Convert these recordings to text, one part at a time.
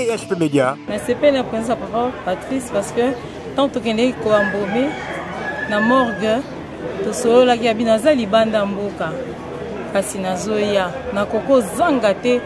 ESP Média. Mais c'est pas la présence de papa Patrice parce que tant que nous avons embaumé na morgue, tout solo la qui binaza libanda mboka. Kasi nazoya na koko zangate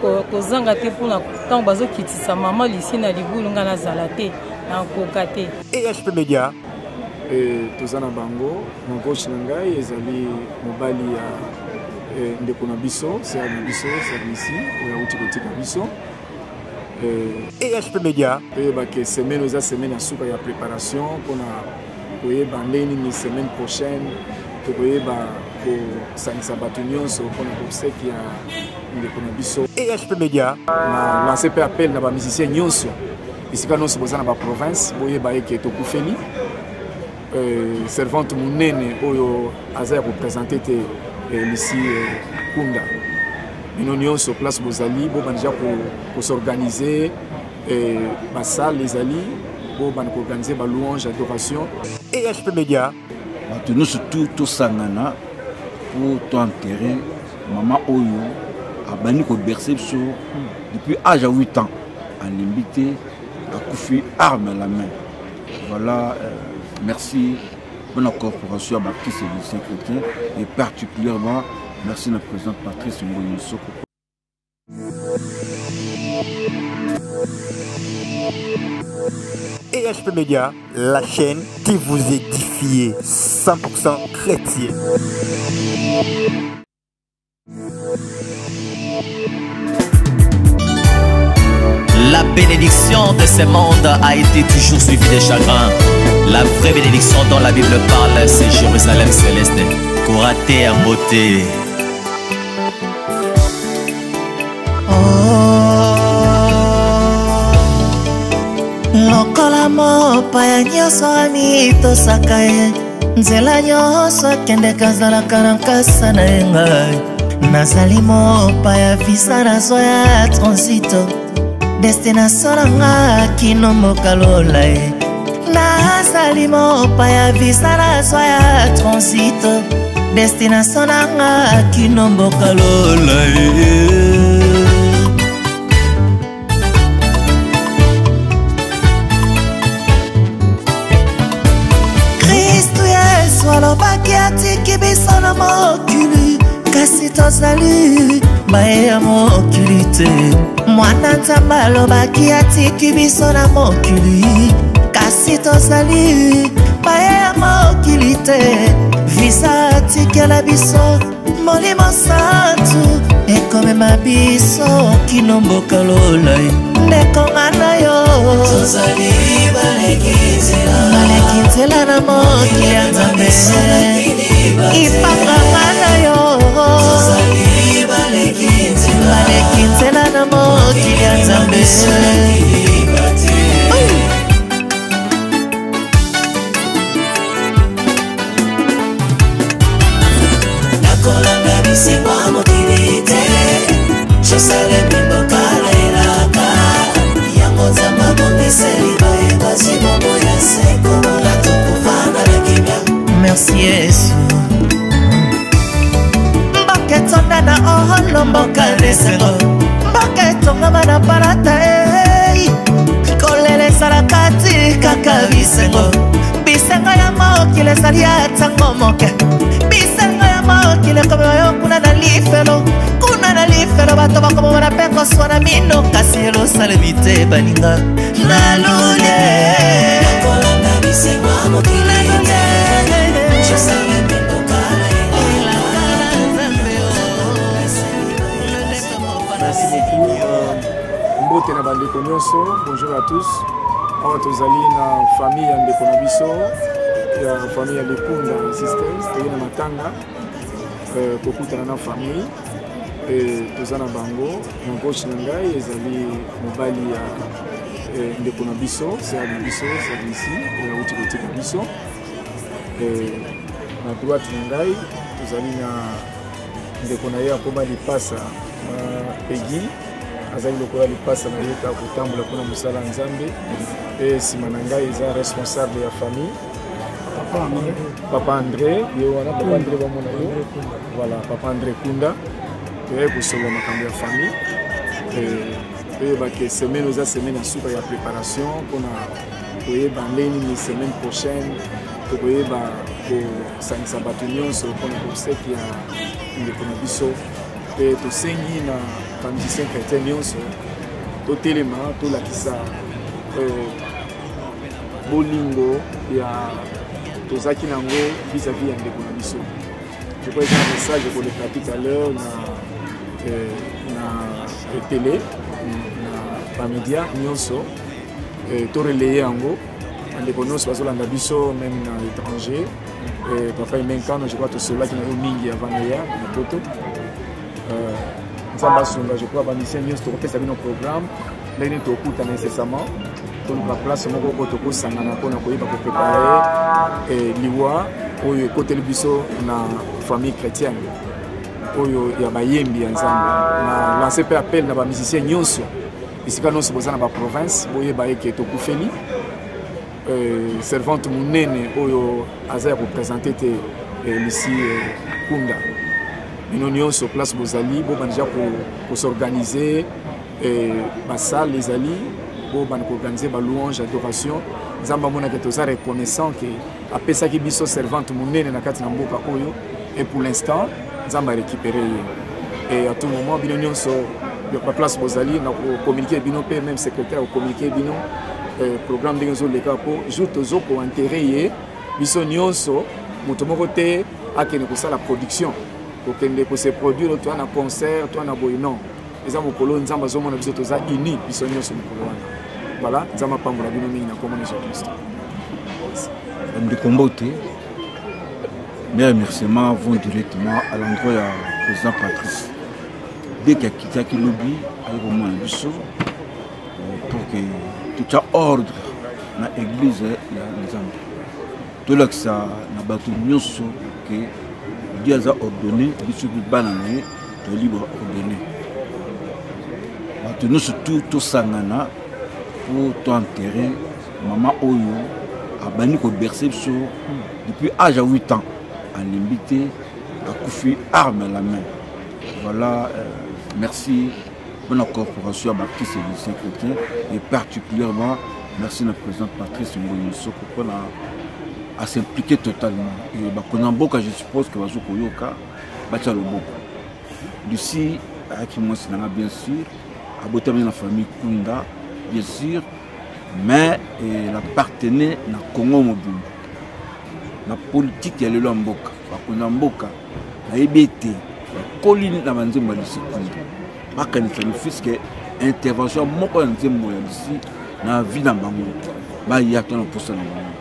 ko zangate pour na tant bazo kitisa maman lisi na libulu nga na zalate na kokate. ESP Média. Tozana bango mon coach nangai ezali mobali ya ndeko na biso c'est na biso service ya uti kotika biso ESP Média ba ke semaine oza semaine ya suka ya préparation pour na koyeba ndeni ni semaine prochaine to koyeba ko sanisa bato nyonso pour na obsèque ya ndeko na biso ESP Média na lancer pe appel na ba musicien nyonso isika nyonso bozana ba province boyeba eke to kufeli servante munene oyo aza représenter te ici Kunda nous nyonso place bozali bo banja pour s'organiser ba salle les ali bo ban ko organiser ba louange adoration ESP Média nous surtout tout sangana pour t'enterrer maman oyo abani ko bercer sur depuis âge à 8 ans en limité à Koufi arme à la main voilà. Merci pour la corporation à Baptiste et Lucien Chrétien et particulièrement merci à la présidente Patrice Mouyinsoko. ESP Média, la chaîne qui vous édifie 100% chrétien. La bénédiction de ce monde a été toujours suivie de chagrin. La vraie bénédiction dont la Bible parle, c'est Jérusalem céleste. Couraté en beauté. Lokola mopa ya nyonso amitosaka ye nzela nyonso akende kazalaka na nkasa na ye ngai nazali mopa ya visa nazwa ya transito destination na nga kino mboka lola ye nazali mopa ya visa nazwa ya transito destination na nga kino mboka lola ye alobaki atiki biso na mokili kasi tozali baye ya mokili te mwana nzambe alobaki atiki biso na mokili kasi tozali baye ya mokili te visa atikela biso molimo santu ekomema biso kino mboka lola ndeko nga na yo tozali baleki nzela na mokili ya nzambe ipanga nga na yo baleki nzela na mokili ya nzambe nakolanga bisimwa mokili te josalemi mboka naelaka yango nzambe abongiseli bayebasi bombo ya seko na tokofanda na kimia merci yesu mboka etonda na oholo mboka nesengo mboka etongama na parata kolela ezalaka ti kaka bisengo bisengo ya mokili ezali ya ntango moke bisengo ya mokili ekomema yo kuna na lifelo bato bakomona mpe koswana mino kasi elosalemi te baninga nalule nakolanda bisengo mokili te mbote na bandeko nyonso bonjour à tous awa tozali na famille ya ndeko na biso ya famille ya Lekunda Sisters toye na matanga kokutana na famille toza na bango mon coach na ngai ezali mobali ya ndeko na biso c'est na biso service ya uti kotika biso na droite na ngai tozali na ndeko na ye akoma lipasa Peggy azali lokola lipasa na ye kaka kotambola mpona mosala nzambe mpe nsima na ngai eza responsable ya famille papa André ye wana papa André bamona yo voilà papa André Kunda toyei kosolola makambo ya famille que semaine aux semaine en soupe la préparation pour la semaine prochaine pour ça bâtonnion sur le conseil qui a une économie et tout sengi na musicien chrétien nyonso tout élément tout la kisa bolingo ya tozaki nango vis-à-vis ya ndeko na biso. Je crois que un message pour le tout à l'heure na télé na média nyonso to relayer yango ndeko nyonso bazolanda biso même na l'étranger papa Menkano je crois que cela qui na yo mingi avant ya na poto je crois que les nyonso tokopesa bino programme ndenge tokuta nécessairement toluka place moko tokosangana mpona koyeba kopréparer liwa oyo ekoteli biso na famille chrétienne oyo ya bayembi ya nzambe na lance mpe appel na bamusicien nyonso esika nyonso boza na baprovince boyeba eke tokufeli servante monene oyo aza ya koprésente te lisi kunda bino nyonso place bozali bobana déjà kosorganize basale ezali bobana koorganize balouange adoration nzambe amonaki toza reconnaissant ke apesaki biso servante monene na kati na mboka oyo et pour l'instant nzambe arécupéré ye et à tout moment bino nyonso baplace bozali na communiquer bino mpe même secrétaire communiquer bino programme ndenge ezoleka mpo jour tozokoenterre ye biso nyonso moto moko te akende kosala production kokende kose produire toi na concert toi na boye non eza mokolo nzambe azomona biso toza uni biso nyonso mokolo wana voilà nzambe apambola bino mingi na kombo na Jésus Christ. De Combote, mes remerciements vont directement à l'endroit du président Patrice. Dès qu'il a quitté Kilobi, avec au moins un biseau, pour que tout ordre dans l'église les hommes. Tout là que ça n'a pas tout mieux que Dieu a ordonné, biseau qui banane, de libre ordonné. Maintenant surtout tout ça nana pour t'enterrer maman Oyo. Abani ko bercé sur depuis âge à 8 ans en limité à Koufi arme à la main. Voilà, merci pour la corporation à Baptiste et lycée chrétien et particulièrement merci à président Patrice Mboniso pour à s'impliquer totalement. Et Bakonamboka, je suppose que Bazouko Yoka, Bachaloboko. Lucie, avec moi, c'est bien sûr, à Botamé la famille Kunda, bien sûr. Mais la partenaire na Congo mobile la politique ya lelo mboka bakuna mboka na ebete colline na banzembo ya seconde makanisa le fisque intervention moko ya nzembo ya ici na vie na bango ba ya tona posa na bango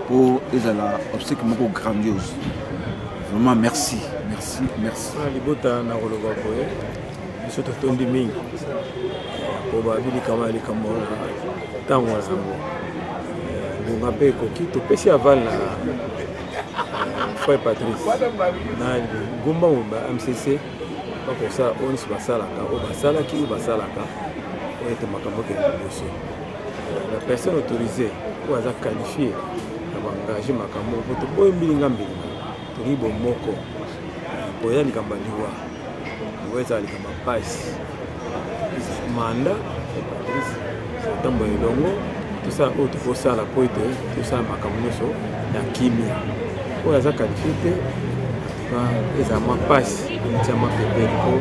pour ezala obstacle moko grandiose vraiment merci libota na koloba boye biso totondi mingi po ba bili kama ile kama tango zango ngonga pe koki topesi aval na frère Patrice na ngomba ngomba MCC pas pour ça on se basalaka o basalaki o basalaka o ete makambo ke boso la personne autorisée ou aza qualifiée na engager makambo ko to boy mbilinga mbilinga to ribo moko boya likamba liwa weza likamba pass manda Patrice tambo elongo tout ça autre faut ça la poète tout ça makambo nyonso ya kimia oyo aza qualifié te eza mapasi etiama pembeni po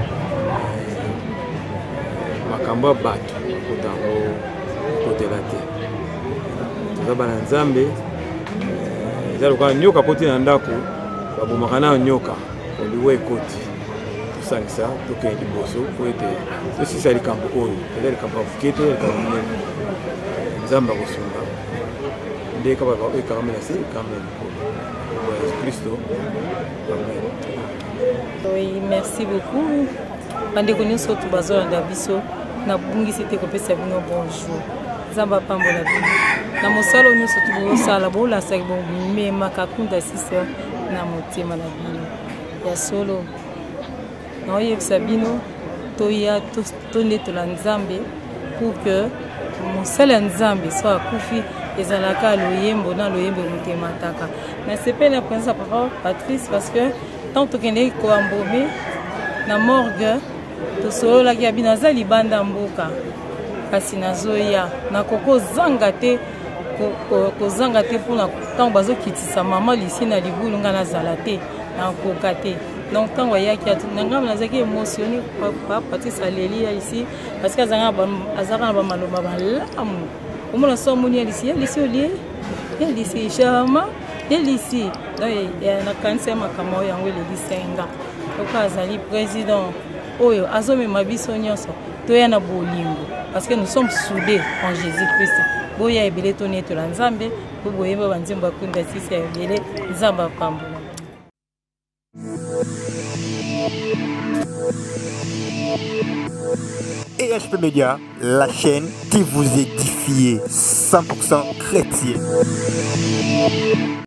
makambo ya bato kotango kotela te toza bana nzambe eza lokola nyoka poti na ndako babomaka nayo nyoka oliwa ekoti tosangisa tokende liboso po ete tosisa likambo oyo eza likambo avuke te likambo minene nzambe akosunga nde kaba ekamela se ekamela likolo Jésus Christ. Amen. Oui, merci beaucoup. Bandeko nyonso to bazolanda biso na bungisi te kopesa bino bonjour. Nzambe apambola bino. Na mosalo nyonso to bosala bolasaki bomema kakunda sisa na motema na bino. Ya solo. Na oyebisa bino toya tonetola Nzambe pour que mosala Nzambe soit akufi ezalaka loyembo na loyembo motema taka. Mais c'est pas la présence de papa Patrice parce que tant que nous sommes embauchés na morgue to solo la qui habite dans libanda mboka kasi nazoya nakokozanga te kozanga te mpona ntango bazokitisa mama lisi na libulu nga nazala te nakoka te. Donc ntango ayaki nanga nazalaki émotionné Patrice aleli ya ici parce que azalaka na bamaloba malamu omona so amoni yalisi olie yalisi chama yalisi nakanisa ya makambo oyo yango elelisenga oka azali président oyo azomema biso nyonso toya na bolingo parce que nous sommes soudés en Jésus-Christ. Boya ebele toni etola nzambe po boyeba banzembo akunda sisi ya ebele nzambe akambola. EHP Média, la chaîne qui vous édifie 100% chrétien.